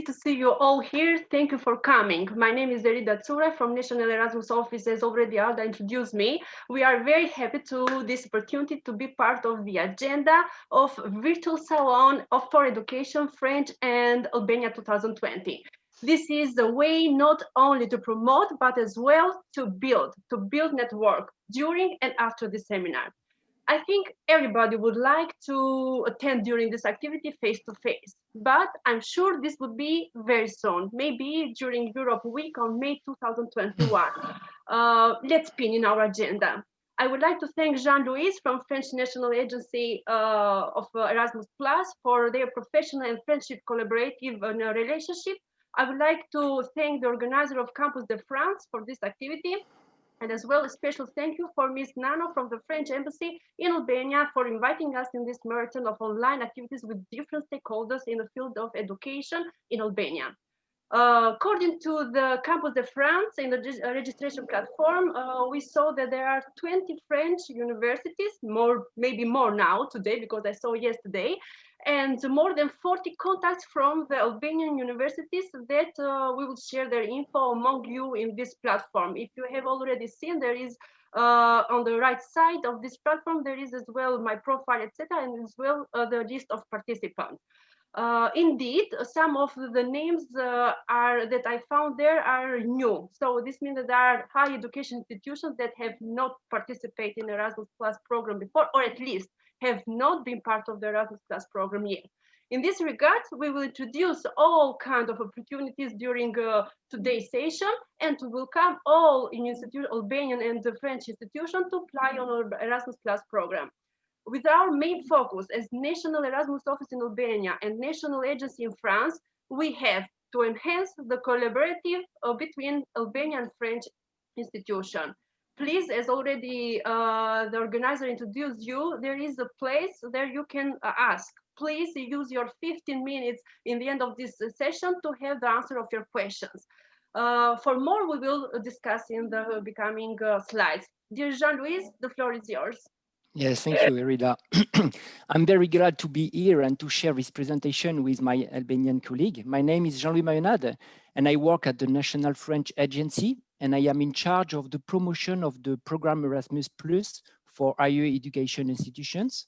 to see you all here. Thank you for coming. My name is Erida Tsura from National Erasmus Office, as already Alda introduced me. We are very happy to this opportunity to be part of the agenda of Virtual Salon of for Education French and Albania 2020. This is the way not only to promote, but as well to build network during and after the seminar. I think everybody would like to attend during this activity face to face, but I'm sure this would be very soon, maybe during Europe Week on May 2021. Let's pin in our agenda. I would like to thank Jean-Louis from French National Agency of Erasmus Plus for their professional and friendship collaborative relationship. I would like to thank the organizer of Campus de France for this activity, and as well a special thank you for Ms. Nano from the French Embassy in Albania for inviting us in this marathon of online activities with different stakeholders in the field of education in Albania. According to the Campus de France in the registration platform, we saw that there are 20 French universities, more maybe more now today because I saw yesterday, and more than 40 contacts from the Albanian universities that we will share their info among you in this platform. If you have already seen, there is on the right side of this platform, there is as well my profile, etc., and as well the list of participants. Indeed, some of the names are that I found there are new. So this means that there are higher education institutions that have not participated in Erasmus Plus program before, or at least have not been part of the Erasmus Plus program yet. In this regard, we will introduce all kinds of opportunities during today's session and to welcome all in Albanian and the French institutions to apply on our Erasmus Plus program. With our main focus as National Erasmus Office in Albania and National Agency in France, we have to enhance the collaborative between Albanian and French institutions. Please, as already the organizer introduced you, there is a place there you can ask. Please use your 15 minutes in the end of this session to have the answer of your questions. For more, we will discuss in the becoming slides. Dear Jean-Louis, the floor is yours. Yes, thank you, Erida. I'm very glad to be here and to share this presentation with my Albanian colleague. My name is Jean-Louis Mayonade, and I work at the National French Agency, and I am in charge of the promotion of the program Erasmus Plus for higher education institutions.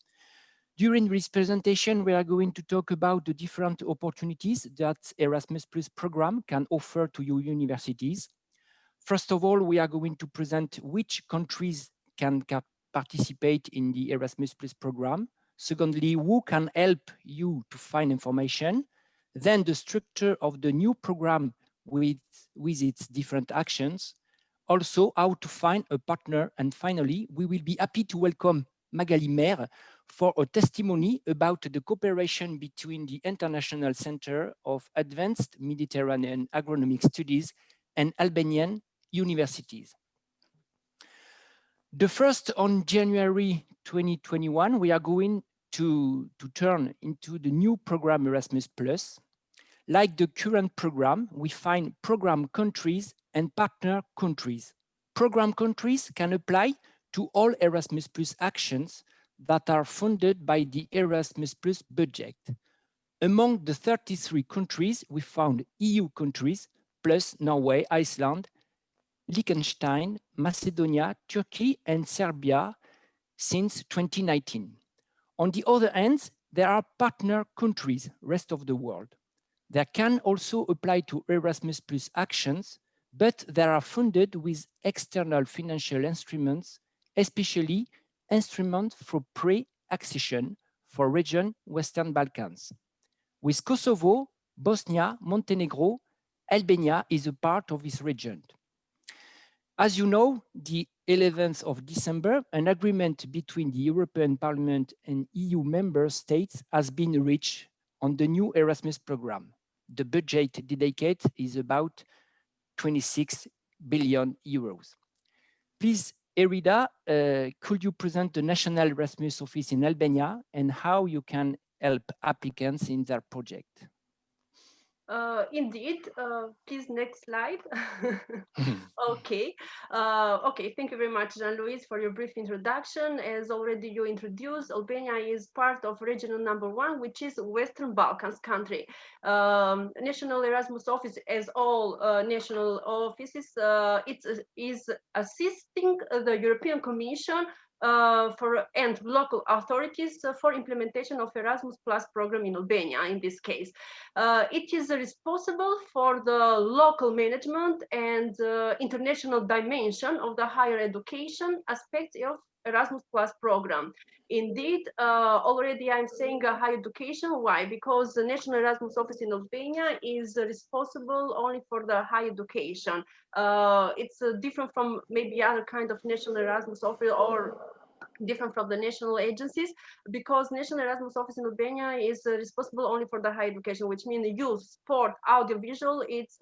During this presentation, we are going to talk about the different opportunities that Erasmus Plus program can offer to your universities. First of all, we are going to present which countries can participate in the Erasmus Plus program. Secondly, who can help you to find information. Then the structure of the new program with its different actions. Also, how to find a partner. And finally, we will be happy to welcome Magali Mer for a testimony about the cooperation between the International Center of Advanced Mediterranean Agronomic Studies and Albanian universities. The first on January 2021, we are going to turn into the new program Erasmus Plus. Like the current program, we find program countries and partner countries. Program countries can apply to all Erasmus Plus actions that are funded by the Erasmus Plus budget. Among the 33 countries, we found EU countries plus Norway, Iceland, Liechtenstein, Macedonia, Turkey, and Serbia since 2019. On the other hand, there are partner countries, rest of the world. They can also apply to Erasmus Plus actions, but they are funded with external financial instruments, especially instruments for pre-accession for region Western Balkans. With Kosovo, Bosnia, Montenegro, Albania is a part of this region. As you know, the 11th of December, an agreement between the European Parliament and EU member states has been reached on the new Erasmus program. The budget dedicated is about 26 billion euros. Please, Erida, could you present the National Erasmus Office in Albania and how you can help applicants in their project? Indeed. Please, next slide. Okay. Okay. Thank you very much, Jean-Louis, for your brief introduction. As already you introduced, Albania is part of regional number one, which is Western Balkans country. National Erasmus Office, as all national offices, is assisting the European Commission and local authorities for implementation of Erasmus Plus program in Albania in this case. It is responsible for the local management and international dimension of the higher education aspects of Erasmus Plus program. Indeed, already I'm saying higher education. Why? Because the National Erasmus Office in Albania is responsible only for the higher education. It's different from maybe other kind of National Erasmus Office or different from the national agencies, because National Erasmus Office in Albania is responsible only for the higher education, which means youth, sport, audiovisual. It's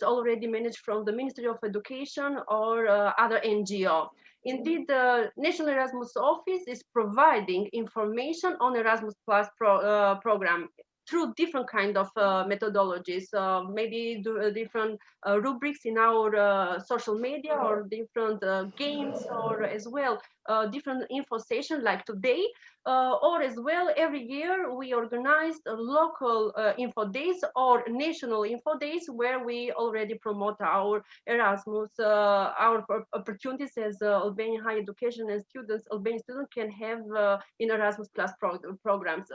already managed from the Ministry of Education or other NGO. Indeed, the National Erasmus Office is providing information on Erasmus Plus program through different kind of methodologies, maybe different rubrics in our social media, or different games, or as well different info sessions like today, or as well every year we organized local info days or national info days where we already promote our Erasmus, our opportunities as Albanian higher education and students, Albanian students can have in Erasmus Plus programs.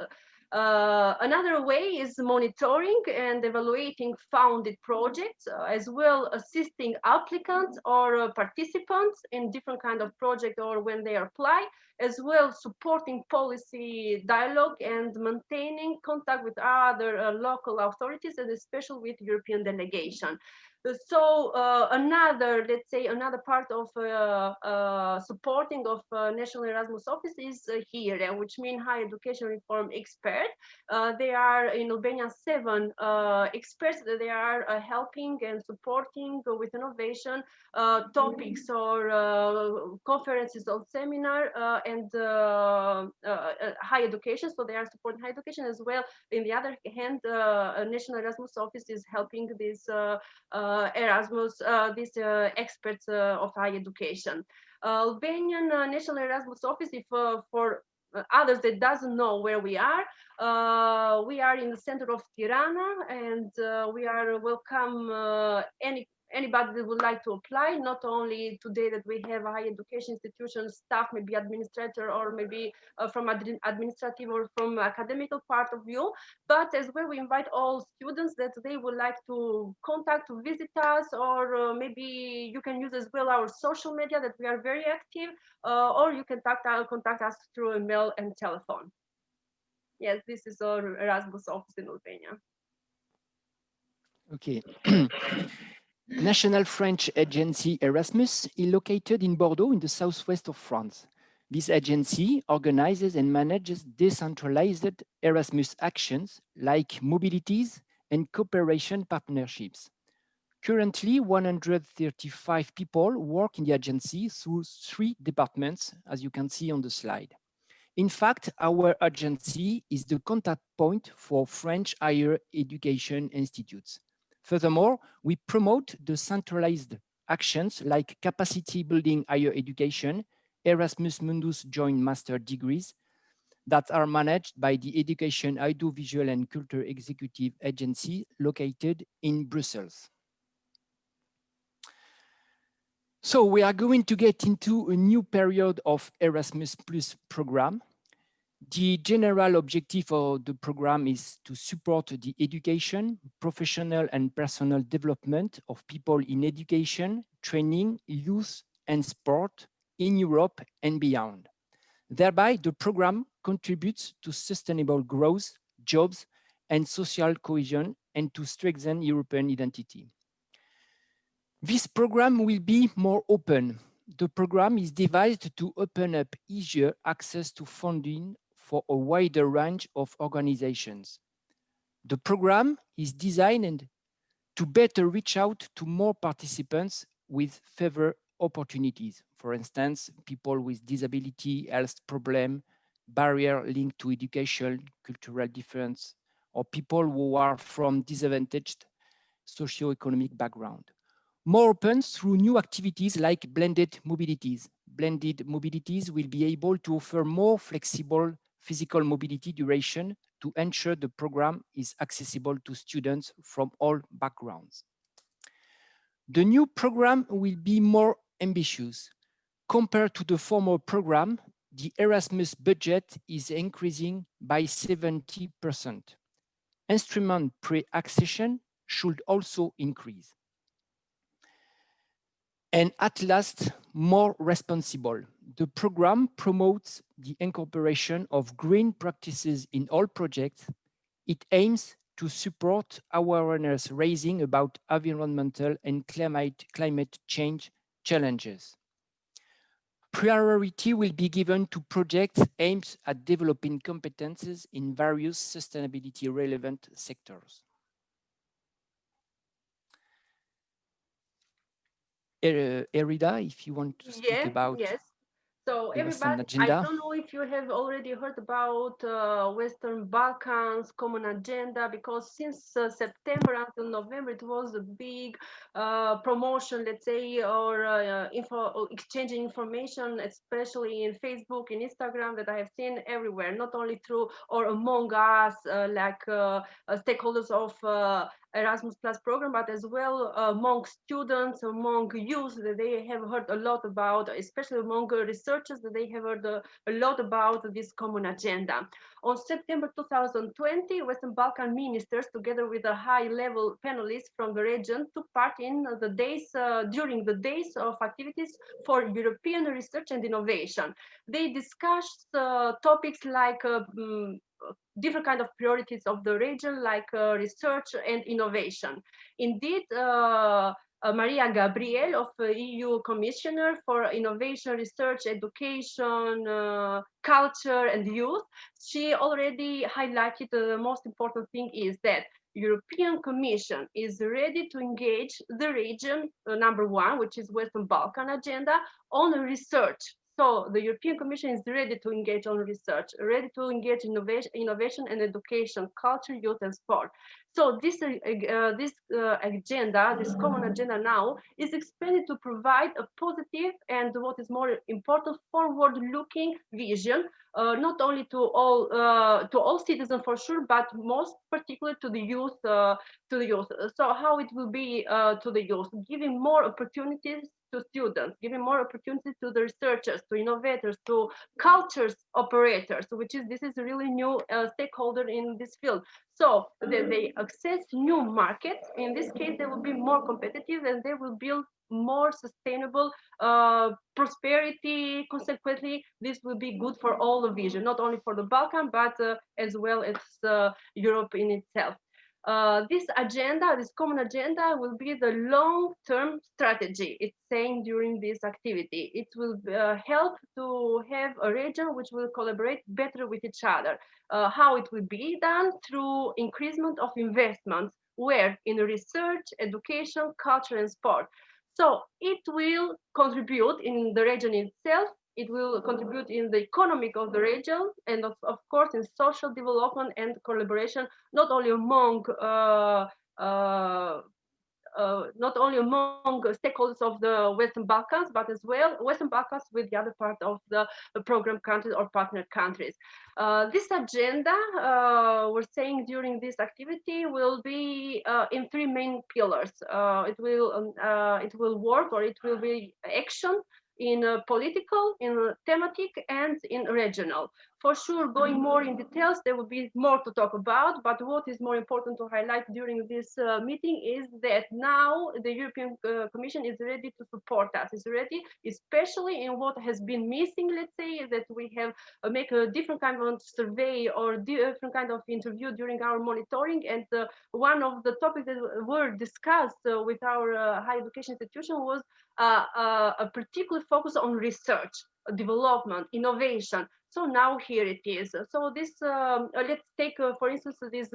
Another way is monitoring and evaluating founded projects, as well assisting applicants or participants in different kind of project or when they apply, as well supporting policy dialogue and maintaining contact with other local authorities and especially with European delegation. So another, let's say, another part of supporting of National Erasmus Office is here, which means higher education reform expert. They are in Albania 7 experts that they are helping and supporting with innovation topics or conferences or seminar and higher education. So they are supporting higher education as well. In the other hand, National Erasmus Office is helping this Erasmus, these experts of higher education. Albanian National Erasmus Office, if for others that doesn't know where we are in the center of Tirana, and we are welcome anybody that would like to apply, not only today that we have a higher education institution staff, maybe administrator, or maybe from administrative or from academical part of view, but as well we invite all students that they would like to contact, to visit us, or maybe you can use as well our social media that we are very active, or you can contact us through email and telephone. Yes, this is our Erasmus office in Albania. Okay. National French agency Erasmus is located in Bordeaux in the southwest of France. This agency organizes and manages decentralized Erasmus actions like mobilities and cooperation partnerships. Currently, 135 people work in the agency through 3 departments, as you can see on the slide. In fact, our agency is the contact point for French higher education institutes. Furthermore, we promote the centralized actions like capacity building higher education, Erasmus Mundus joint master degrees that are managed by the Education, Audiovisual and Culture Executive Agency located in Brussels. So we are going to get into a new period of Erasmus Plus program. The general objective of the program is to support the education, professional and personal development of people in education, training, youth and sport in Europe and beyond. Thereby, the program contributes to sustainable growth, jobs and social cohesion, and to strengthen European identity. This program will be more open. The program is devised to open up easier access to funding for a wider range of organizations. The program is designed to better reach out to more participants with favored opportunities. For instance, people with disability, health problem, barrier linked to education, cultural difference, or people who are from disadvantaged socioeconomic background. More open through new activities like blended mobilities. Blended mobilities will be able to offer more flexible physical mobility duration to ensure the program is accessible to students from all backgrounds. The new program will be more ambitious. Compared to the former program, the Erasmus budget is increasing by 70%. Instrument pre-accession should also increase. And at last, more responsible. The program promotes the incorporation of green practices in all projects. It aims to support awareness raising about environmental and climate change challenges. Priority will be given to projects aimed at developing competences in various sustainability relevant sectors. Erida, if you want to speak about So the Western everybody, I agenda. don't know if you have already heard about Western Balkans Common Agenda, because since September until November, it was a big promotion, let's say, or exchanging information, especially in Facebook, in Instagram, that I have seen everywhere, not only through or among us, stakeholders of Erasmus Plus program, but as well among students, among youth, that they have heard a lot about, especially among researchers, that they have heard a lot about this common agenda. On September 2020, Western Balkan ministers, together with a high-level panelists from the region, took part in the days during the days of activities for European research and innovation. They discussed topics like different kind of priorities of the region, like research and innovation. Indeed, Maria Gabriel, of EU Commissioner for Innovation, Research, Education, Culture and Youth, she already highlighted the most important thing is that European Commission is ready to engage the region, number one, which is Western Balkan agenda, on research. So the European Commission is ready to engage on research, ready to engage in innovation and education, culture, youth, and sport. So this agenda, this common agenda now, is expected to provide a positive and, what is more important, forward-looking vision, not only to all citizens for sure, but most particularly to the youth. So how it will be to the youth, giving more opportunities to students, giving more opportunities to the researchers, to innovators, to cultures operators, this is a really new stakeholder in this field. So they access new markets. In this case, they will be more competitive and they will build more sustainable prosperity. Consequently, this will be good for all the vision, not only for the Balkan, but as well as Europe in itself. This agenda, this common agenda, will be the long-term strategy, it's saying during this activity. It will help to have a region which will collaborate better with each other. How it will be done? Through increasement of investments, where in research, education, culture, and sport. So it will contribute in the region itself. It will contribute in the economic of the region, and of course in social development and collaboration, not only among stakeholders of the Western Balkans, but as well Western Balkans with the other part of the program countries or partner countries. This agenda, we're saying during this activity, will be in three main pillars. It will work, or it will be action in political, in thematic, and in regional. For sure, going more in details, there will be more to talk about, but what is more important to highlight during this meeting is that now the European Commission is ready to support us, is ready, especially in what has been missing, let's say, that we have make a different kind of survey or different kind of interview during our monitoring, and one of the topics that were discussed with our higher education institution was a particular focus on research, development, innovation. So now here it is. So this, let's take for instance this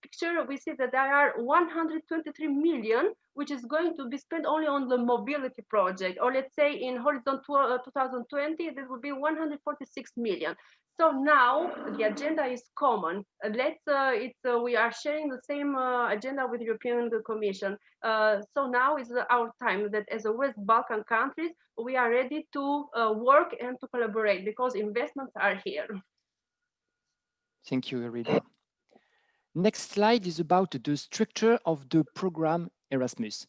picture. We see that there are 123 million, which is going to be spent only on the mobility project, or let's say in Horizon 2020, there will be 146 million. So now the agenda is common. We are sharing the same agenda with the European Commission. So now is our time that as a West Balkan countries, we are ready to work and to collaborate because investments are here. Thank you, Erida. Next slide is about the structure of the program Erasmus.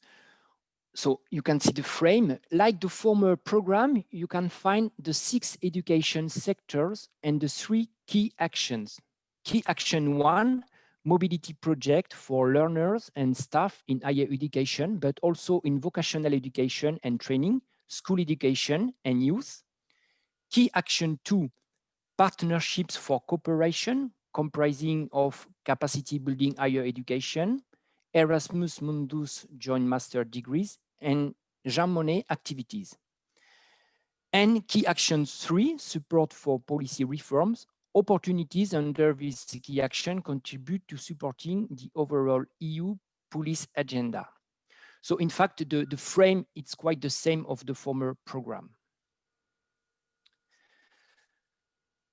So you can see the frame. Like the former program, you can find the 6 education sectors and the 3 key actions. Key action 1, mobility project for learners and staff in higher education, but also in vocational education and training, school education and youth. Key action 2, partnerships for cooperation, comprising of capacity building higher education, Erasmus Mundus joint master degrees, and Jean Monnet activities. And key action 3, support for policy reforms. Opportunities under this key action contribute to supporting the overall EU police agenda. So in fact, the frame, it's quite the same of the former program.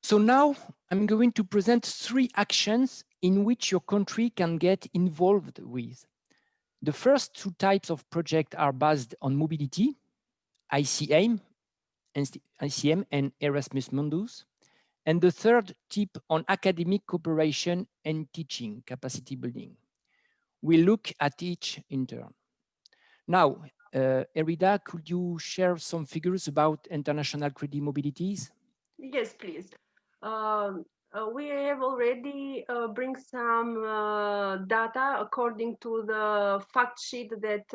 So now I'm going to present 3 actions in which your country can get involved with. The first 2 types of projects are based on mobility, ICM and Erasmus Mundus. And the third tip on academic cooperation and teaching capacity building. We look at each in turn. Now, Erida, could you share some figures about international credit mobilities? Yes, please. We have already bring some data according to the fact sheet that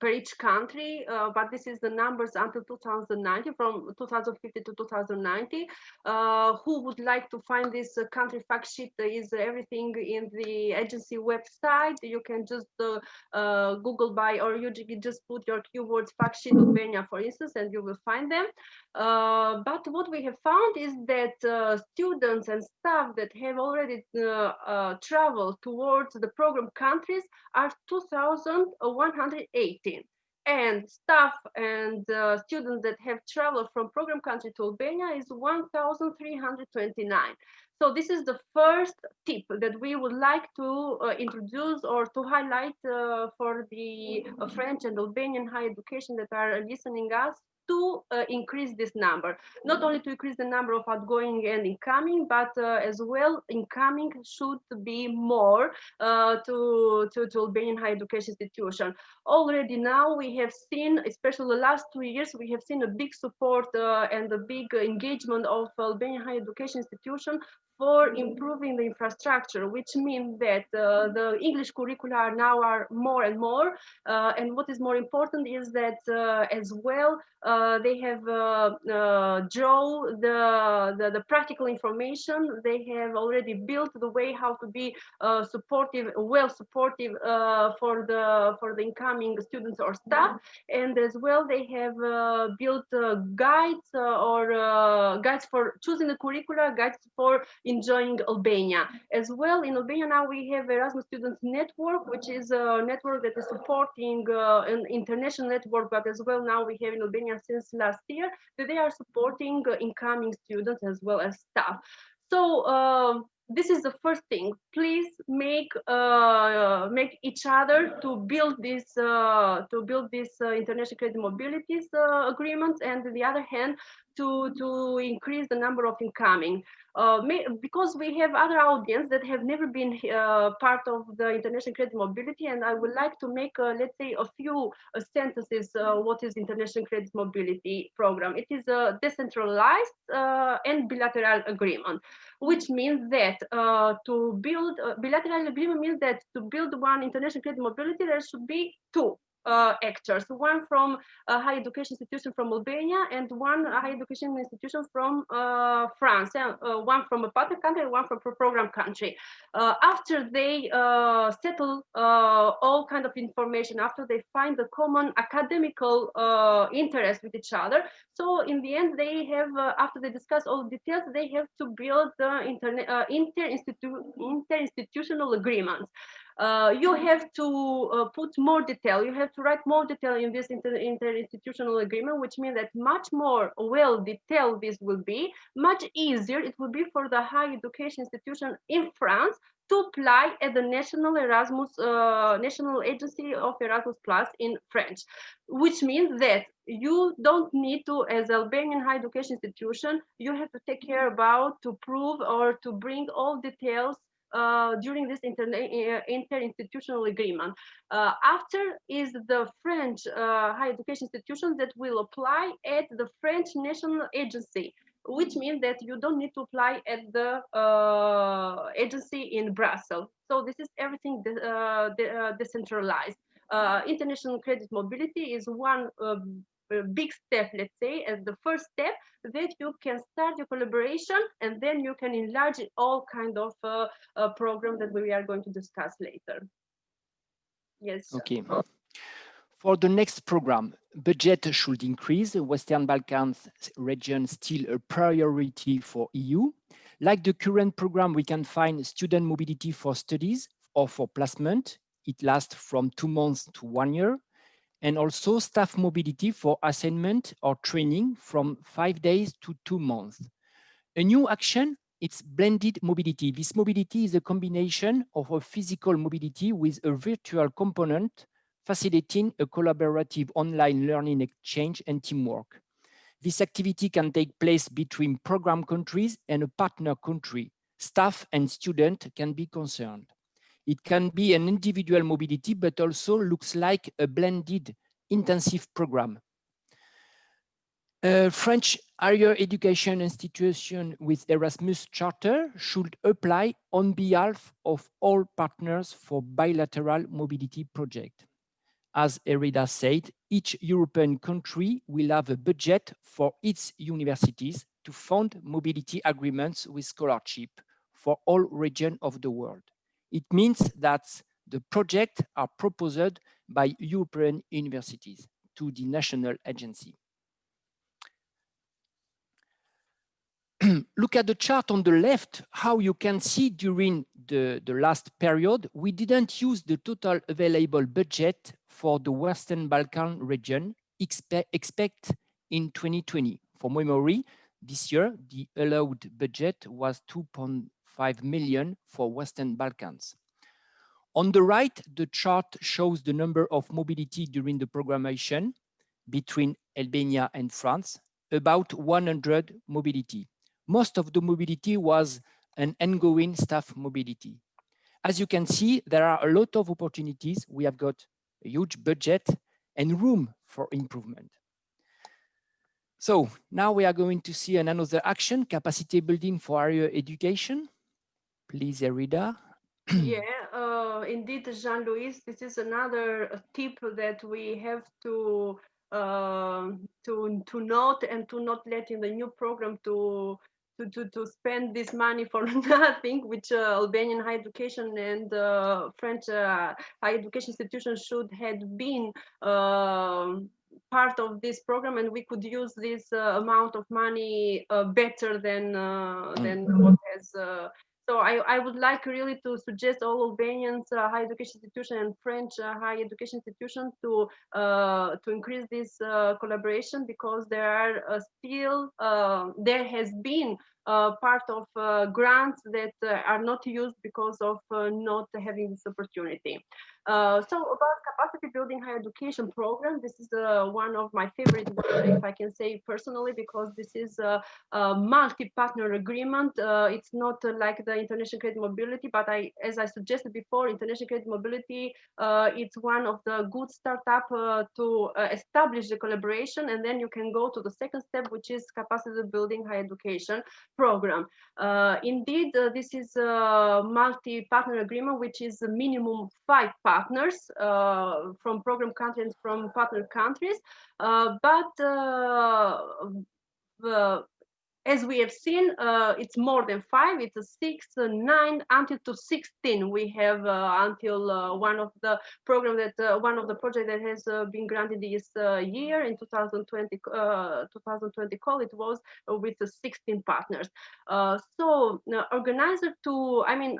per each country, but this is the numbers until 2090, from 2050 to 2090. Who would like to find this country fact sheet? Is everything in the agency website. You can just Google by, or you just put your keywords fact sheet Albania, for instance, and you will find them. But what we have found is that students and staff that have already traveled towards the program countries are 2,118. And staff and students that have traveled from program country to Albania is 1,329. So this is the first tip that we would like to introduce or to highlight for the French and Albanian higher education that are listening us, to increase this number, not only to increase the number of outgoing and incoming, but as well incoming should be more to Albanian higher education institution. Already now we have seen, especially the last 2 years, we have seen a big support and a big engagement of Albanian higher education institution for improving the infrastructure, which means that the English curricula now are more and more. And what is more important is that as well, they have draw the practical information. They have already built the way how to be supportive, well supportive for the incoming students or staff, and as well they have built guides or guides for choosing the curricula, guides for enjoying Albania. As well, in Albania now we have Erasmus Students Network, which is a network that is supporting an international network, but as well now we have in Albania since last year that they are supporting incoming students as well as staff. So this is the first thing. Please make each other to build this international credit mobilities agreements, and on the other hand to increase the number of incoming. Because we have other audience that have never been part of the international credit mobility, and I would like to make let's say a few sentences what is international credit mobility program. It is a decentralized and bilateral agreement, which means that to build bilateral agreement means that to build one international credit mobility there should be two actors, one from a higher education institution from Albania and one higher education institution from France, one from a partner country and one from a program country. After they settle all kind of information, after they find the common academical interest with each other, so in the end they have, after they discuss all details, they have to build the interinstitutional agreements. You have to put more detail. You have to write more detail in this interinstitutional agreement, which means that much more well detailed this will be, much easier it will be for the higher education institution in France to apply at the national Erasmus, national agency of Erasmus Plus in French, which means that you don't need to, as Albanian higher education institution, you have to take care about to prove or to bring all details during this interinstitutional agreement. After is the French higher education institution that will apply at the French National Agency, which means that you don't need to apply at the agency in Brussels. So this is everything decentralized. International credit mobility is one big step, let's say, as the first step that you can start your collaboration, and then you can enlarge all kind of program that we are going to discuss later. Yes. Okay. For the next program, budget should increase. Western Balkans region still a priority for EU. Like the current program, we can find student mobility for studies or for placement. It lasts from 2 months to 1 year. And also staff mobility for assignment or training from 5 days to 2 months. A new action, it's blended mobility. This mobility is a combination of a physical mobility with a virtual component facilitating a collaborative online learning exchange and teamwork. This activity can take place between program countries and a partner country. Staff and student can be concerned. It can be an individual mobility, but also looks like a blended intensive program. French higher education institution with Erasmus charter should apply on behalf of all partners for bilateral mobility project. As Erida said, each European country will have a budget for its universities to fund mobility agreements with scholarship for all regions of the world. It means that the projects are proposed by European universities to the national agency. Look at the chart on the left, how you can see during the last period, we didn't use the total available budget for the Western Balkan region, expect in 2020. For memory, this year, the allowed budget was 2.5 million for Western Balkans. On the right, the chart shows the number of mobility during the programmation between Albania and France, about 100 mobility. Most of the mobility was an ongoing staff mobility. As you can see, there are a lot of opportunities. We have got a huge budget and room for improvement. So now we are going to see another action, capacity building for higher education. Please, Erida. Yeah, indeed, Jean-Louis, this is another tip that we have to note and to not let in the new program to spend this money for nothing, which Albanian higher education and French higher education institutions should have been part of this program, and we could use this amount of money better than what has. So I would like really to suggest all Albanians higher education institution and French higher education institution to increase this collaboration, because there are still there has been part of grants that are not used because of not having this opportunity. So about capacity building higher education program, this is one of my favorite, if I can say personally, because this is a multi-partner agreement. It's not like the international credit mobility, but as I suggested before, international credit mobility, it's one of the good startup to establish the collaboration, and then you can go to the second step, which is capacity building higher education program. Indeed, this is a multi-partner agreement, which is a minimum 5 partners from program countries and from partner countries, but as we have seen, it's more than 5. It's a 6, 9, until to 16. We have until one of the program that one of the project that has been granted this year in 2020. 2020 call it was with 16 partners. So organizer to, I mean,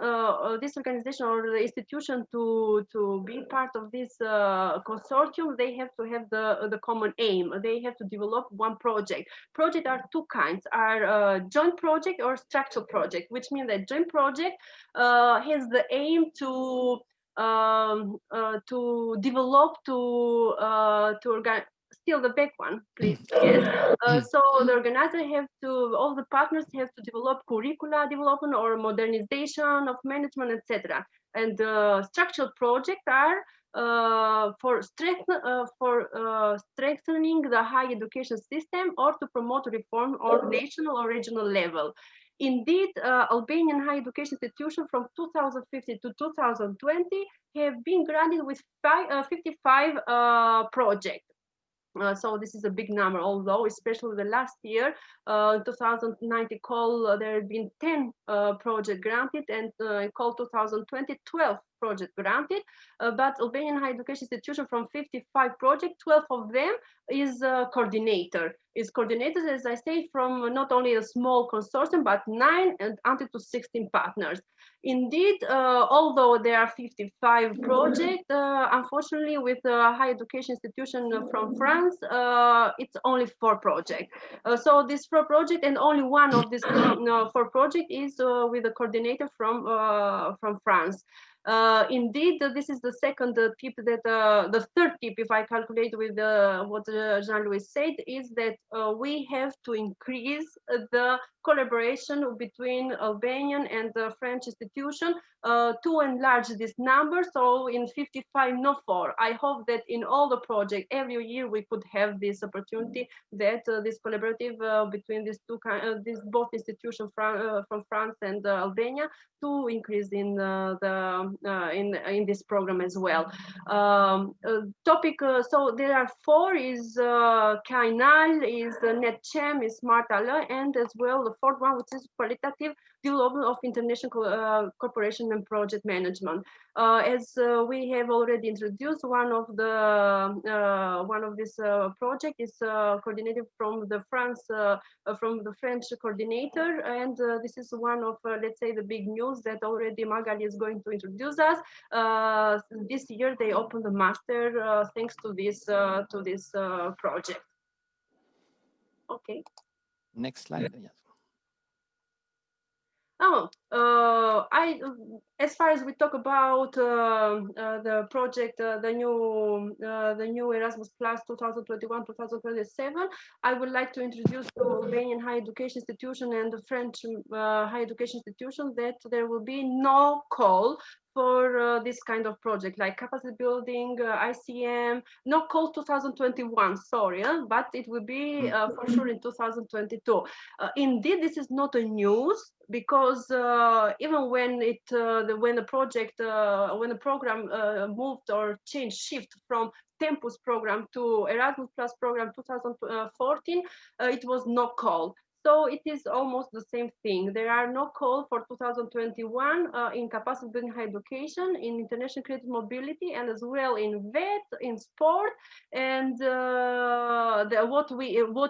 this organization or the institution to be part of this consortium, they have to have the common aim. They have to develop one project. Projects are two kinds, are joint project or structural project, which means that joint project has the aim to develop, to organize. Still the back one, please. Yes. So the organizer have to, all the partners have to develop curricula development or modernization of management, etc. And structural projects are for strengthening the higher education system or to promote reform on national or regional level. Indeed, Albanian higher education institutions from 2015 to 2020 have been granted with 55 projects. So this is a big number, although especially the last year, 2019 call, there have been 10 projects granted, and call 2020, 12 projects granted. But Albanian higher education institution from 55 projects, 12 of them is coordinator. Is coordinated, as I say, from not only a small consortium, but 9 and until to 16 partners. Indeed, although there are 55 projects, unfortunately, with the higher education institution from France, it's only 4 projects. So this 4 project, and only one of these 4 projects is with a coordinator from France. Indeed, this is the second tip that the third tip, if I calculate with what Jean-Louis said, is that we have to increase the collaboration between Albanian and the French institution to enlarge this number. So in 55, no 4. I hope that in all the projects every year we could have this opportunity, that this collaborative between these two these both institutions from France and Albania, to increase in in this program as well. Topic. So there are 4: is Kainal, is NetChem, is Smart Allah, and as well the 4th one, which is qualitative development of international cooperation and project management. As we have already introduced, one of this project is coordinated from the French coordinator, and this is one of let's say the big news that already Magali is going to introduce us. This year they opened the master thanks to this project. Okay. Next slide. Yes. As far as we talk about the project, the new Erasmus Plus 2021-2027, I would like to introduce the Albanian higher education institution and the French higher education institution that there will be no call for this kind of project, like capacity building, ICM, no call 2021, sorry, but it will be for sure in 2022. Indeed, this is not a news, because even when the program moved or shift from Tempus program to Erasmus Plus program 2014, it was no call. So it is almost the same thing. There are no call for 2021 in capacity building higher education, in international creative mobility, and as well in VET, in sport. And what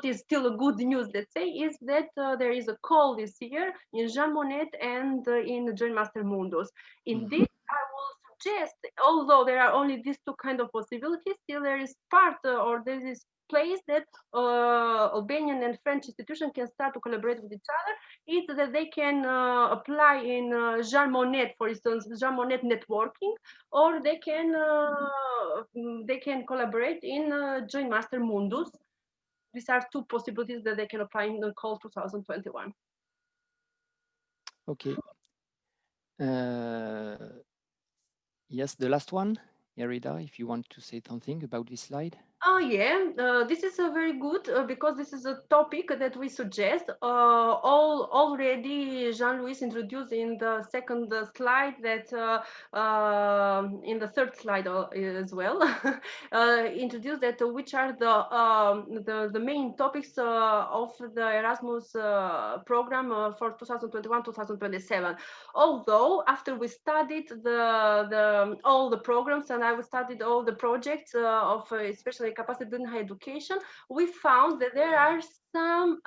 is still a good news, let's say, is that there is a call this year in Jean Monnet and in Joint Master Mundus. Indeed, I will suggest, although there are only these 2 kind of possibilities, still there is part or there is place that Albanian and French institutions can start to collaborate with each other, is that they can apply in Jean Monnet, for instance, Jean Monnet networking, or they can collaborate in Joint Master Mundus. These are 2 possibilities that they can apply in the call 2021. Okay. Yes, the last one, Yerida, if you want to say something about this slide. Oh yeah, this is a very good because this is a topic that we suggest. All already Jean-Louis introduced in the second slide that in the third slide as well introduced that which are the main topics of the Erasmus program for 2021-2027. Although after we studied the all the programs and I studied all the projects of especially capacity building higher education, we found that there are some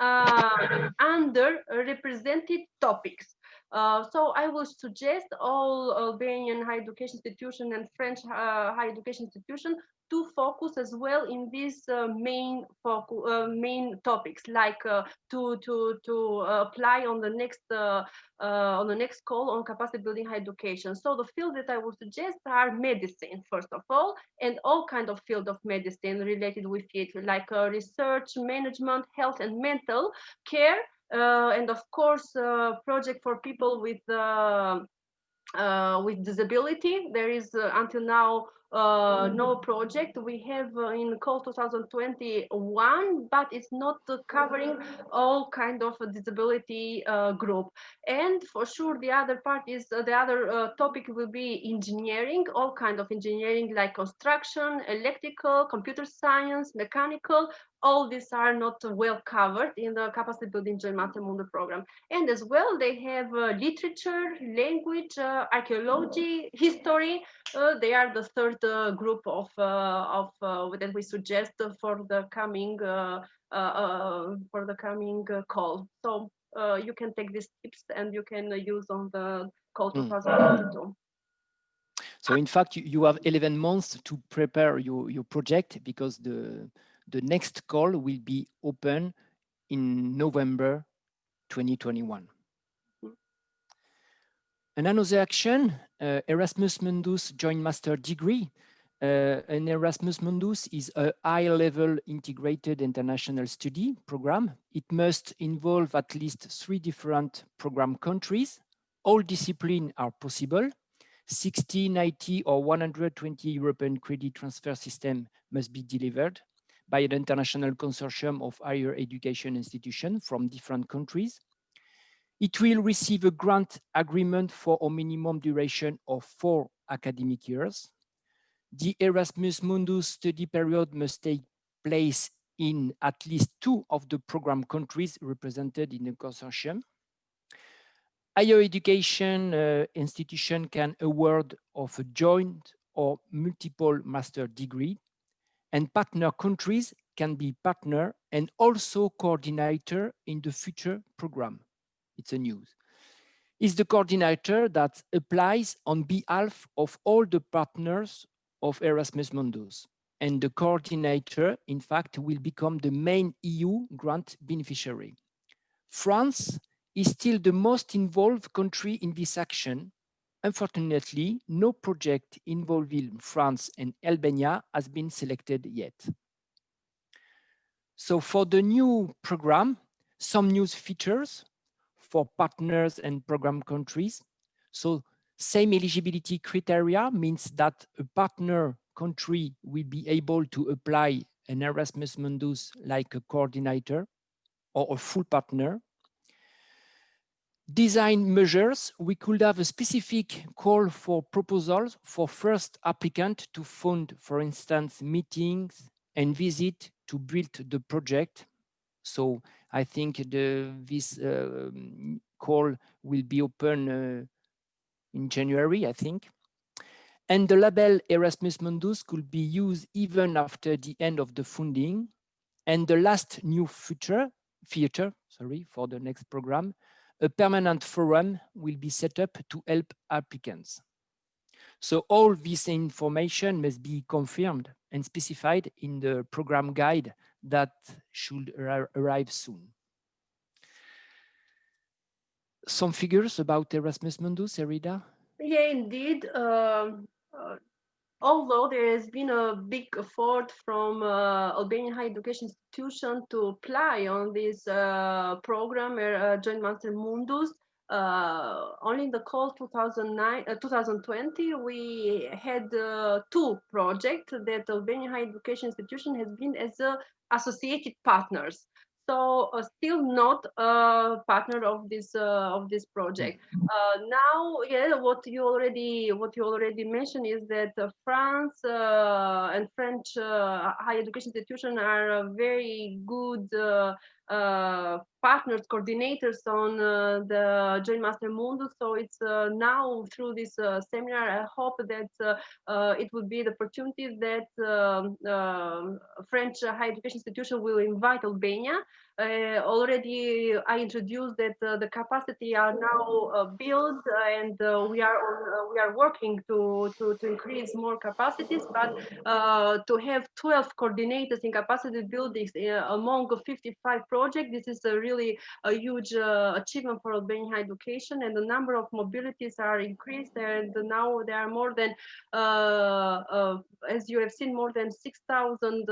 underrepresented topics. So I will suggest all Albanian higher education institution and French higher education institution to focus as well in these main topics, like to apply on the next call on capacity building higher education. So the field that I would suggest are medicine, first of all, and all kind of field of medicine related with it, like research, management, health, and mental care, and of course, project for people with disability. There is until now no project. We have in call 2021, but it's not covering all kind of disability group. And for sure, the other part is the other topic will be engineering, all kind of engineering like construction, electrical, computer science, mechanical. All these are not well covered in the capacity building joint master Mundo program. And as well, they have literature, language, archaeology, history. They are the third group of that we suggest for the coming call. So you can take these tips and you can use on the call 2022. So in fact, you have 11 months to prepare your project because the next call will be open in November 2021. And another action, Erasmus Mundus Joint Master Degree. An Erasmus Mundus is a high-level integrated international study program. It must involve at least 3 different program countries. All disciplines are possible. 60, 90, or 120 European credit transfer system must be delivered by an international consortium of higher education institutions from different countries. It will receive a grant agreement for a minimum duration of 4 academic years. The Erasmus Mundus study period must take place in at least 2 of the program countries represented in the consortium. Higher education institution can award of a joint or multiple master degree, and partner countries can be partner and also coordinator in the future program. It's a news. Is the coordinator that applies on behalf of all the partners of Erasmus Mundus. And the coordinator, in fact, will become the main EU grant beneficiary. France is still the most involved country in this action. Unfortunately, no project involving France and Albania has been selected yet. So for the new program, some new features for partners and program countries. So same eligibility criteria means that a partner country will be able to apply an Erasmus Mundus like a coordinator or a full partner. Design measures, we could have a specific call for proposals for first applicant to fund, for instance, meetings and visit to build the project. So I think this call will be open in January, I think. And the label Erasmus Mundus could be used even after the end of the funding. And the last new feature for the next program, a permanent forum will be set up to help applicants. So all this information must be confirmed and specified in the program guide that should arrive soon. Some figures about Erasmus Mundus, Erida? Yeah, indeed. Although there has been a big effort from Albanian higher education institution to apply on this program, Joint Master Mundus, only in the call 2020, we had 2 projects that Albanian Higher Education Institution has been as associated partners. So still not a partner of this project. Now, yeah, what you already mentioned is that France and French higher education institutions are very good partners, coordinators on the Joint Master Mundus. So it's now through this seminar, I hope that it will be the opportunity that French higher education institution will invite Albania. Already I introduced that the capacity are now built, and we are working to increase more capacities, but to have 12 coordinators in capacity buildings among 55 projects, this is really a huge achievement for Albanian higher education, and the number of mobilities are increased, and now there are more than as you have seen, more than 6,000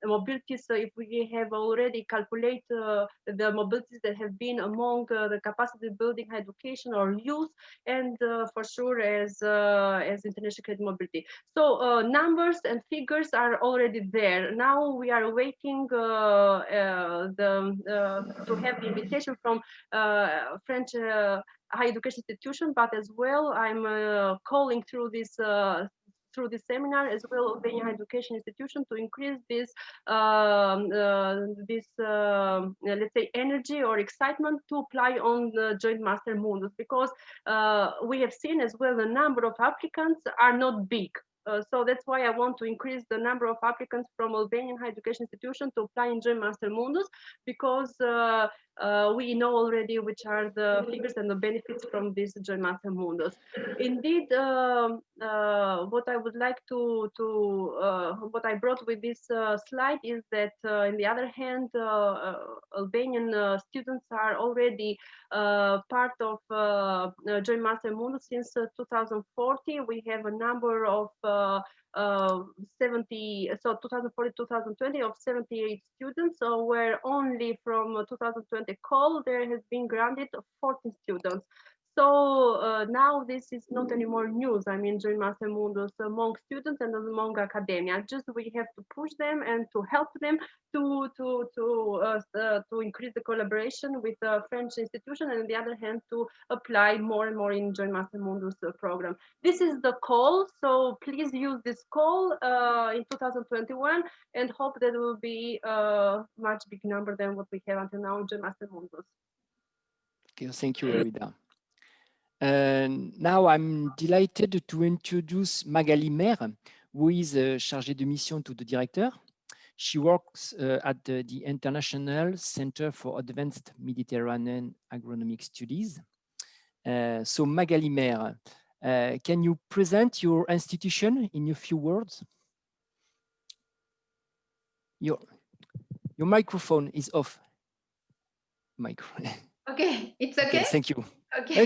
mobilities. So if we have already calculated the mobilities that have been among the capacity building education or youth, and for sure as international credit mobility. So numbers and figures are already there. Now we are waiting to have the invitation from French higher education institution, but as well I'm calling through this seminar as well Albanian Higher Education Institution to increase this let's say energy or excitement to apply on the Joint Master Mundus, because we have seen as well the number of applicants are not big. So that's why I want to increase the number of applicants from Albanian Higher Education Institution to apply in Joint Master Mundus, because we know already which are the figures and the benefits from this Joint Master Mundus. Indeed, what I would like what I brought with this slide is that, on the other hand, Albanian students are already part of Joint Master Mundus since 2040. We have a number of 70, so 2040-2020 of 78 students, so where only from 2020 call there has been granted 14 students. So now this is not anymore news. I mean, Joint Master Mundus among students and among academia. Just we have to push them and to help them to increase the collaboration with the French institution, and on the other hand to apply more and more in Joint Master Mundus program. This is the call, so please use this call in 2021, and hope that it will be a much big number than what we have until now in Joint Master Mundus. Okay, thank you, Erida. Now I'm delighted to introduce Magali Mer, who is chargée de mission to the director. She works at the International Center for Advanced Mediterranean Agronomic Studies. So Magali Mer, can you present your institution in a few words? Your microphone is off. Okay, it's okay? Okay, thank you. Okay.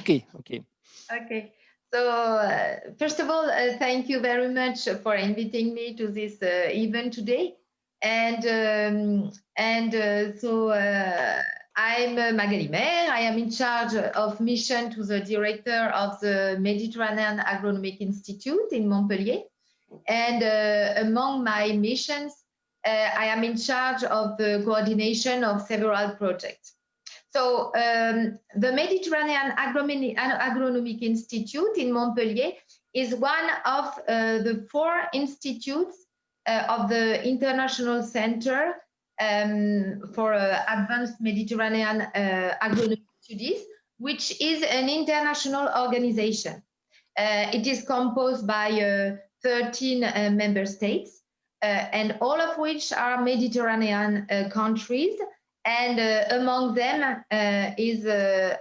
Okay. So first of all, thank you very much for inviting me to this event today. And I'm Magali Mer. I am in charge of mission to the director of the Mediterranean Agronomic Institute in Montpellier. And among my missions, I am in charge of the coordination of several projects. So the Mediterranean Agronomic Institute in Montpellier is one of the 4 institutes of the International Center for Advanced Mediterranean Agronomic Studies, which is an international organization. It is composed by 13 member states, and all of which are Mediterranean countries, and among them is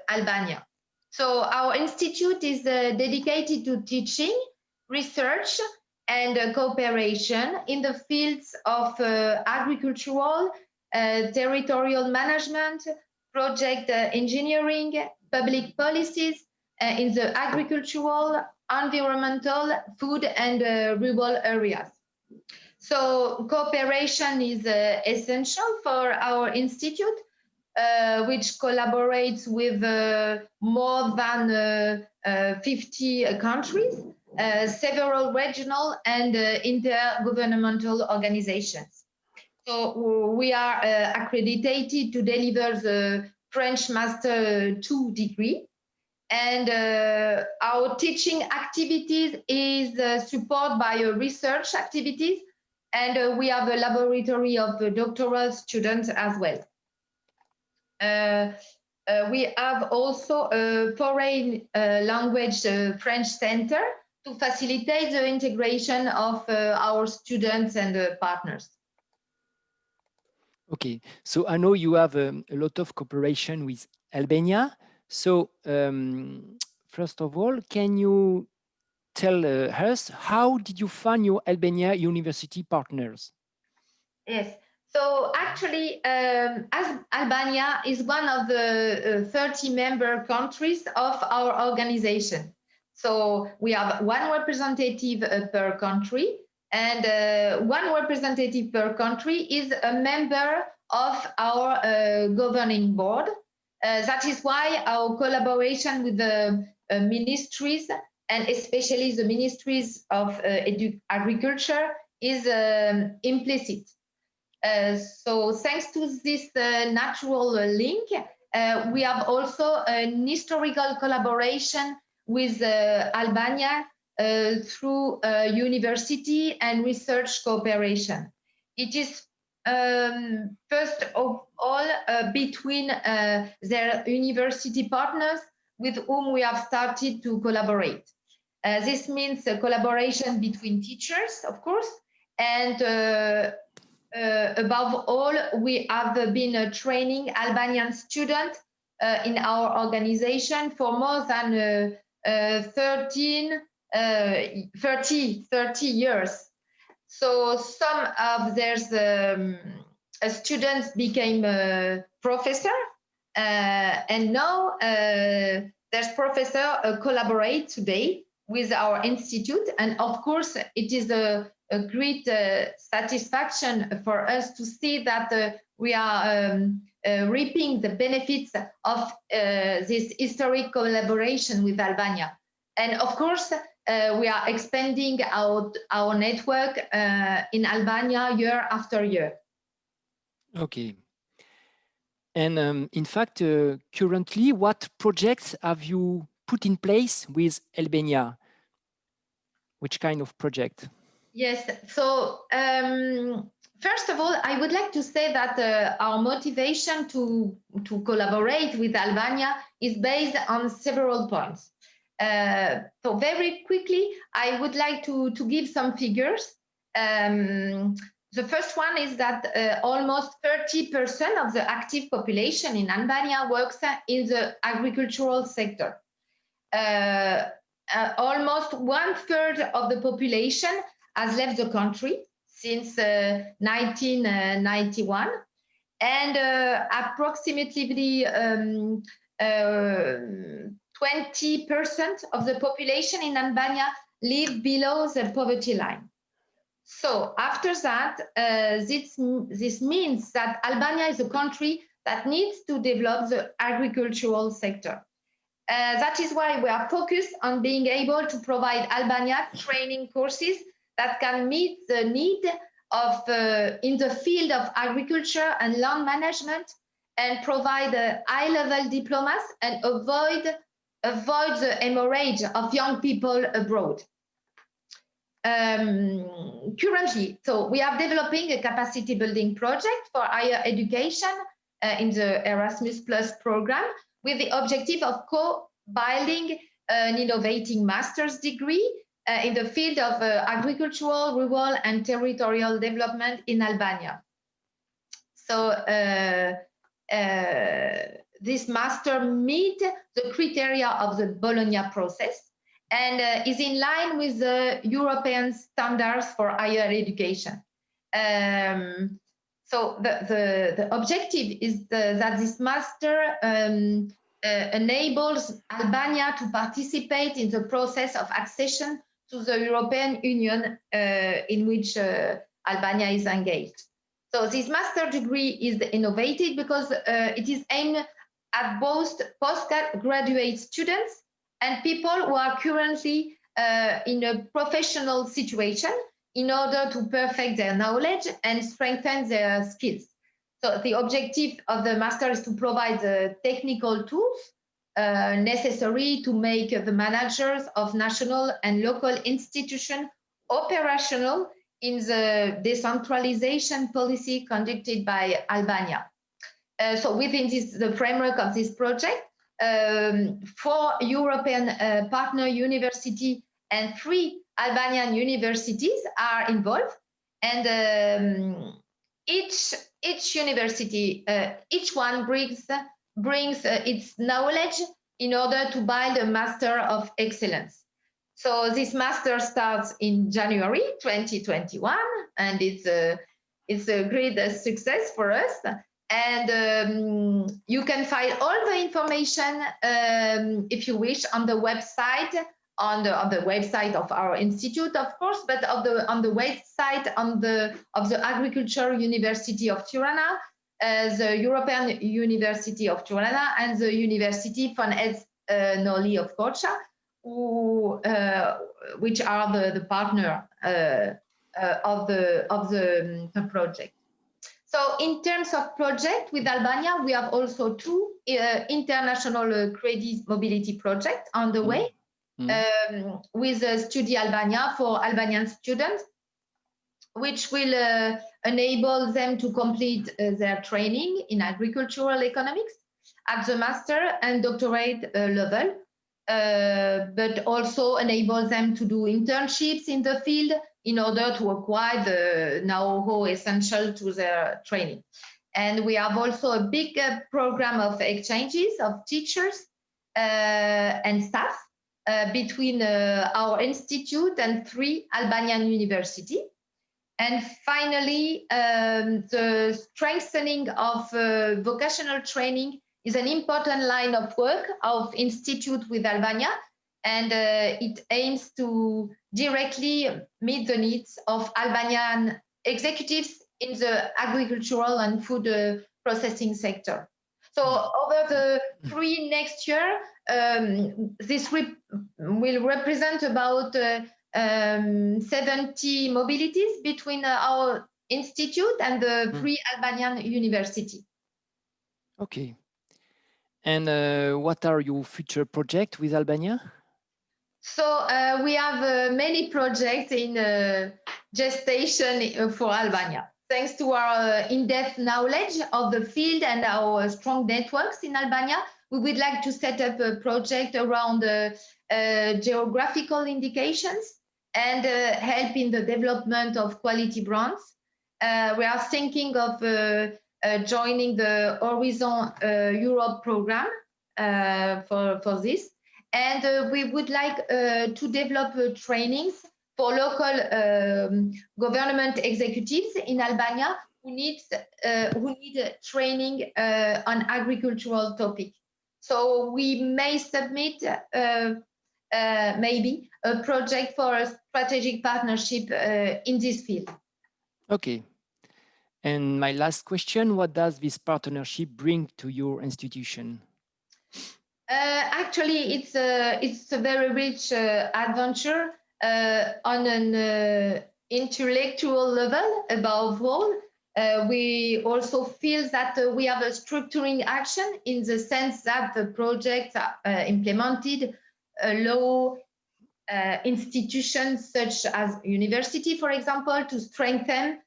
Albania. So our institute is dedicated to teaching, research, and cooperation in the fields of agricultural, territorial management, project engineering, public policies in the agricultural, environmental, food, and rural areas. So cooperation is essential for our institute which collaborates with more than 50 countries, several regional and intergovernmental organizations. So we are accredited to deliver the French Master 2 degree. And our teaching activities is supported by research activities. And we have a laboratory of doctoral students as well. We have also a foreign language French center to facilitate the integration of our students and partners. Okay, so I know you have a lot of cooperation with Albania. So first of all, can you tell us how did you find your Albania university partners? Yes. So actually, as Albania is one of the 30 member countries of our organization. So we have one representative per country, and one representative per country is a member of our governing board. That is why our collaboration with the ministries, and especially the ministries of agriculture, is implicit. So thanks to this natural link, we have also an historical collaboration with Albania through university and research cooperation. It is first of all between their university partners with whom we have started to collaborate. This means a collaboration between teachers, of course, and above all, we have been training Albanian students in our organization for more than 30 years. So some of their students became a professor, and now their professor collaborate today with our institute. And of course, it is a great satisfaction for us to see that we are reaping the benefits of this historic collaboration with Albania. And of course, we are expanding our network in Albania year after year. Okay. And in fact, currently, what projects have you put in place with Albania? Which kind of project? Yes, so first of all, I would like to say that our motivation to collaborate with Albania is based on several points. So very quickly, I would like to give some figures. The first one is that almost 30% of the active population in Albania works in the agricultural sector. Almost 1/3 of the population has left the country since 1991, and approximately 20% of the population in Albania live below the poverty line. So after that, this means that Albania is a country that needs to develop the agricultural sector. That is why we are focused on being able to provide Albania training courses that can meet the need of in the field of agriculture and land management, and provide high-level diplomas and avoid the hemorrhage of young people abroad. Currently, so we are developing a capacity building project for higher education in the Erasmus Plus program, with the objective of co-building an innovating master's degree in the field of agricultural, rural, and territorial development in Albania. So this master meets the criteria of the Bologna process and is in line with the European standards for higher education. So the objective is that this master enables Albania to participate in the process of accession to the European Union in which Albania is engaged. So this master degree is innovative because it is aimed at both postgraduate students and people who are currently in a professional situation in order to perfect their knowledge and strengthen their skills. So the objective of the master is to provide the technical tools necessary to make the managers of national and local institutions operational in the decentralization policy conducted by Albania. So within the framework of this project, 4 European partner universities and 3 Albanian universities are involved, and each university, each one brings its knowledge in order to build a master of excellence. So this master starts in January 2021, and it's a great success for us. And you can find all the information, if you wish, on the website, on the website of our institute, of course, but on the website of the Agricultural University of Tirana, the European University of Tirana, and the University van Es Noli of Kocha, which are the partner of the project. So in terms of project with Albania, we have also 2 international credit mobility projects on the way, with Studi Albania for Albanian students, which will enable them to complete their training in agricultural economics at the master and doctorate level, but also enable them to do internships in the field in order to acquire the know-how essential to their training. And we have also a big program of exchanges of teachers and staff between our institute and 3 Albanian universities. And finally, the strengthening of vocational training is an important line of work of Institute with Albania, and it aims to directly meet the needs of Albanian executives in the agricultural and food processing sector. So over the 3 next year, this will represent about 70 mobilities between our institute and the 3 Albanian universities. Okay. And what are your future projects with Albania? So we have many projects in gestation for Albania. Thanks to our in-depth knowledge of the field and our strong networks in Albania, we would like to set up a project around geographical indications and help in the development of quality brands. We are thinking of joining the Horizon Europe program for this. And we would like to develop trainings for local government executives in Albania who need training on agricultural topic. So we may submit maybe a project for a strategic partnership in this field. Okay. And my last question, what does this partnership bring to your institution? Actually, it's a very rich adventure on an intellectual level. Above all, we also feel that we have a structuring action in the sense that the projects are implemented allow institutions such as university, for example, to strengthen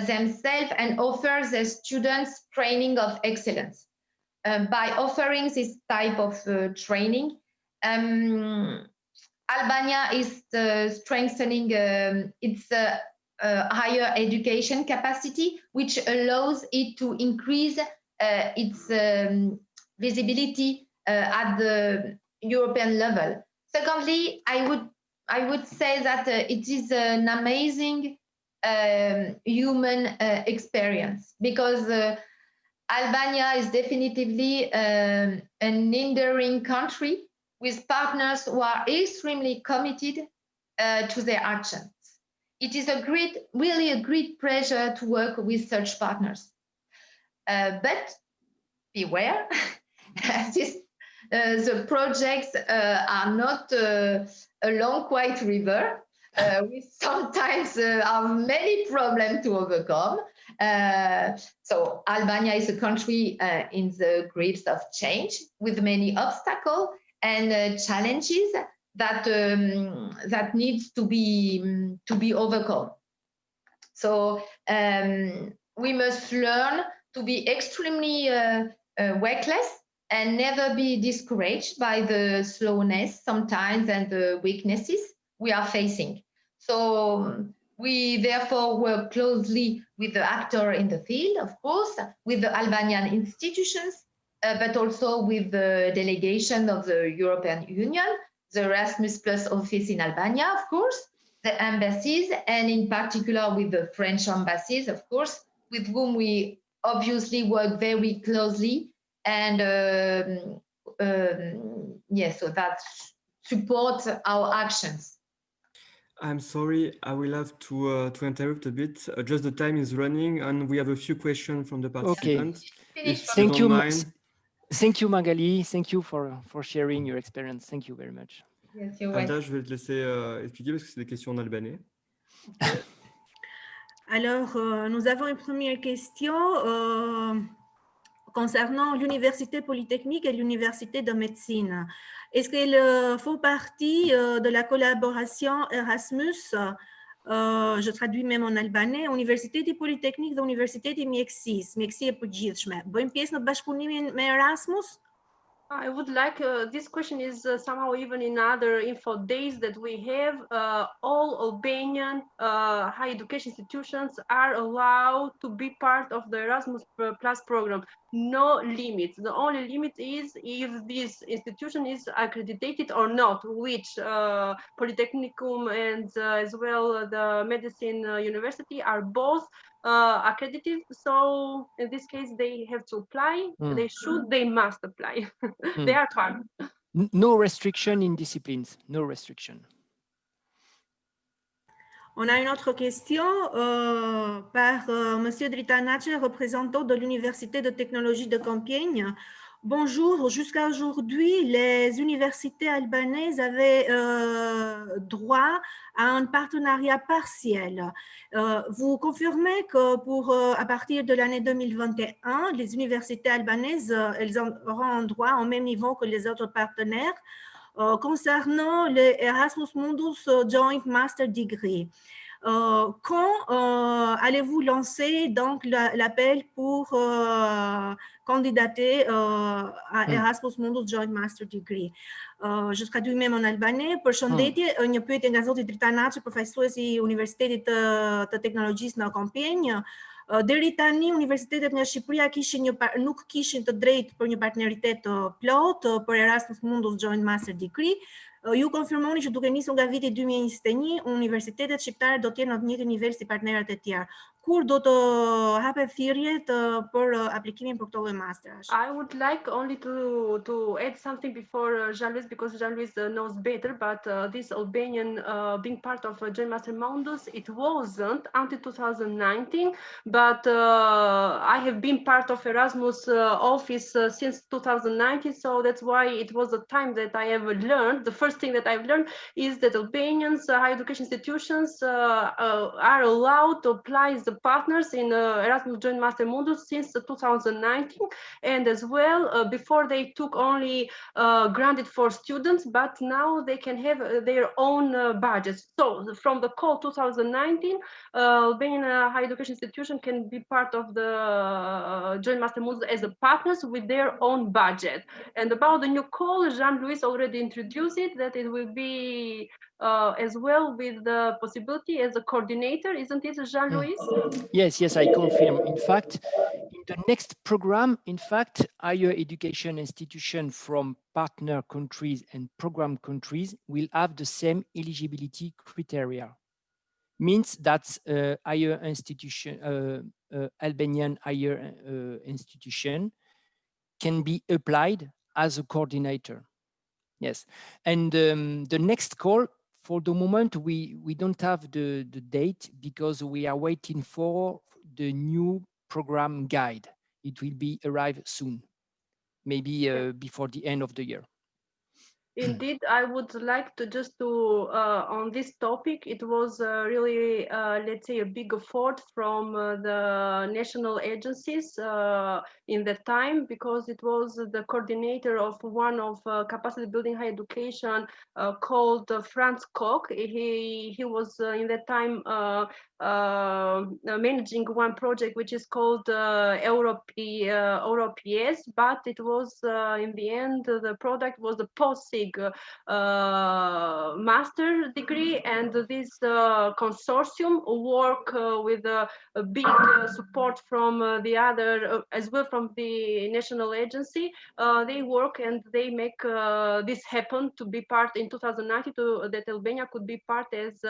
themselves and offer their students training of excellence. By offering this type of training, Albania is strengthening its higher education capacity, which allows it to increase its visibility at the European level. Secondly, I would say that it is an amazing human experience, because Albania is definitively an enduring country with partners who are extremely committed to their actions. it is really a great pleasure to work with such partners. But beware, the projects are not a long, quiet river. We sometimes have many problems to overcome. So Albania is a country in the grips of change with many obstacles and challenges that that needs to be overcome. So we must learn to be extremely reckless and never be discouraged by the slowness sometimes and the weaknesses we are facing. So we therefore work closely with the actor in the field, of course, with the Albanian institutions, but also with the delegation of the European Union, the Erasmus Plus office in Albania, of course, the embassies, and in particular with the French embassies, of course, with whom we obviously work very closely. And yes, so that supports our actions. I'm sorry, I will have to interrupt a bit. Just the time is running, and we have a few questions from the participants. Okay. Thank you, thank you, Magali. Thank you for sharing your experience. Thank you very much. Yes, you're Alda, right. je vais te laisser expliquer parce que c'est des questions en albanais. Alors, nous avons une première question concernant l'Université Polytechnique et l'Université de médecine. Est-ce qu'elle font partie de la collaboration Erasmus? Je traduis même en albanais. Universiteti Polytechnique dhe Universiteti Mjekësisë, mjekësia e përgjithshme. Bëjmë pjesë në bashkëpunimin me Erasmus? I would like, this question is somehow even in other info days that we have, all Albanian higher education institutions are allowed to be part of the Erasmus Plus program. No limits. The only limit is if this institution is accredited or not, which Polytechnicum and as well the Medicine University are both accredited. So in this case, they have to apply. They must apply. They are part. No restriction in disciplines, no restriction. On a une autre question par Monsieur Dritanace, représentant de l'Université de technologie de Compiègne. Bonjour, jusqu'à aujourd'hui, les universités albanaises avaient droit à un partenariat partiel. Vous confirmez que à partir de l'année 2021, les universités albanaises elles auront droit au même niveau que les autres partenaires concernant le Erasmus Mundus Joint Master Degree. Quand allez-vous lancer donc l'appel pour candidater à Erasmus Mundus Joint Master Degree? Je traduis même en albanais. Përshëndetje, një pyetje nga zoti Dritanaçi, përfaqësuesi i Universitetit të Teknologjisë në Kompienj. Deri tani universitetet nga Shqipëria nuk kishin të drejtë për një partneritet plot për Erasmus Mundus Joint Master Degree. Ju konfirmoni që duke nisur nga viti 2021, universitetet shqiptare do të jenë në të njëjtin nivel si partnerët e tjerë. Kur do të hapet thirrjet për aplikimin për këto lloj masterash? I would like only to add something before Jean-Louis, because Jean-Louis knows better, but this Albanian being part of Joint Master Mundus, it wasn't until 2019, but I have been part of Erasmus office since 2019, so that's why it was the time that I have learned. The first thing that I've learned is that Albanians higher education institutions are allowed to apply as the partners in Erasmus Joint Master Mundus since 2019, and as well before they took only granted for students, but now they can have their own budgets. So from the call 2019, Albanian higher education institution can be part of the Joint Master Mundus as a partners with their own budget. And about the new call, Jean-Louis already introduced it, that it will be as well with the possibility as a coordinator, isn't it, Jean-Louis? Yes, I confirm. In fact, in the next program, higher education institutions from partner countries and program countries will have the same eligibility criteria. Means that higher institution, Albanian higher institution can be applied as a coordinator. Yes, and the next call For the moment, we don't have the date because we are waiting for the new program guide. It will be arrive soon, maybe before the end of the year. Indeed, I would like to just to on this topic. It was really, let's say, a big effort from the national agencies in that time, because it was the coordinator of one of capacity building higher education called Franz Koch. He was in that time managing one project which is called Europees, but it was in the end the product was the POSIG master degree, and this consortium work with a big support from the other as well from the national agency. They work and they make this happen to be part in 2019 that Albania could be part as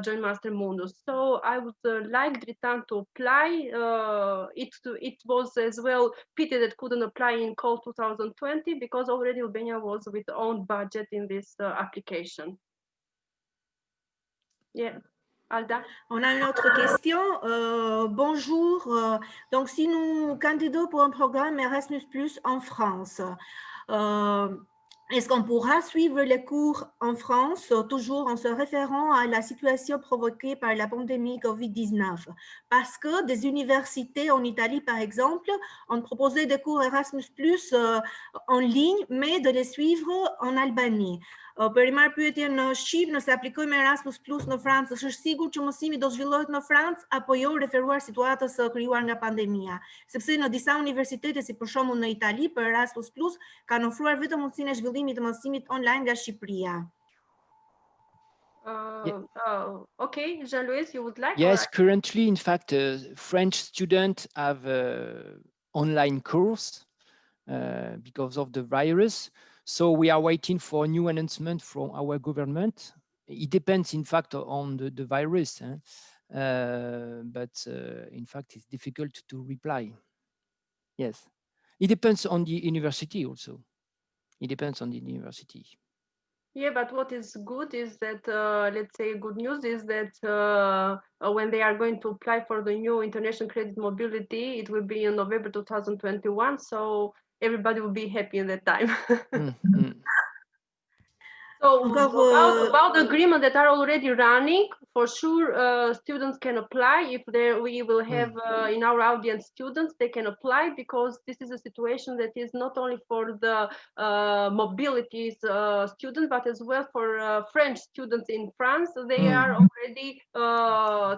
joint master mundus. So I would like Dritan to apply. It was as well pity that couldn't apply in call 2020 because already Albania was with own budget in this application. Yeah. Alda. On a une autre question. Bonjour. Donc, si nous candidons pour un programme Erasmus+ en France, est-ce qu'on pourra suivre les cours en France, toujours en se référant à la situation provoquée par la pandémie COVID-19? Parce que des universités en Italie, par exemple, ont proposé des cours Erasmus+ en ligne, mais de les suivre en Albanie. Për i marrë pyetje në Shqip, nëse aplikojmë Erasmus+ në Francë, është sigur që mësimi do zhvillohet në Francë apo jo, referuar situatës krijuar nga pandemia? Sepse në disa universitete, si për shembull në Itali, për Erasmus+ kanë ofruar vetëm mundësinë e zhvillimit të mësimit online nga Shqipëria. Okay, Jean-Louis, you would like? Yes, currently, in fact, French students have online course because of the virus. So we are waiting for a new announcement from our government. It depends, in fact, on the virus, but in fact, it's difficult to reply. Yes, it depends on the university also. It depends on the university. Yeah, but what is good is that, let's say, good news is that when they are going to apply for the new international credit mobility, it will be in November 2021. So everybody will be happy in that time. So about the agreement that are already running, for sure, students can apply. If we will have in our audience students, they can apply, because this is a situation that is not only for the mobility students, but as well for French students in France. They are already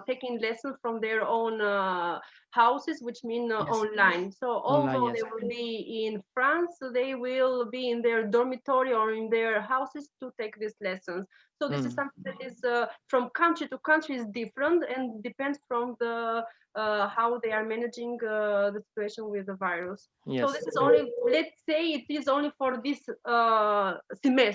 taking lessons from their own houses, which mean online. So although they will be in France, they will be in their dormitory or in their houses to take these lessons. So this is something that is from country to country is different and depends from the how they are managing the situation with the virus. So this is only, let's say, it is only for this semester.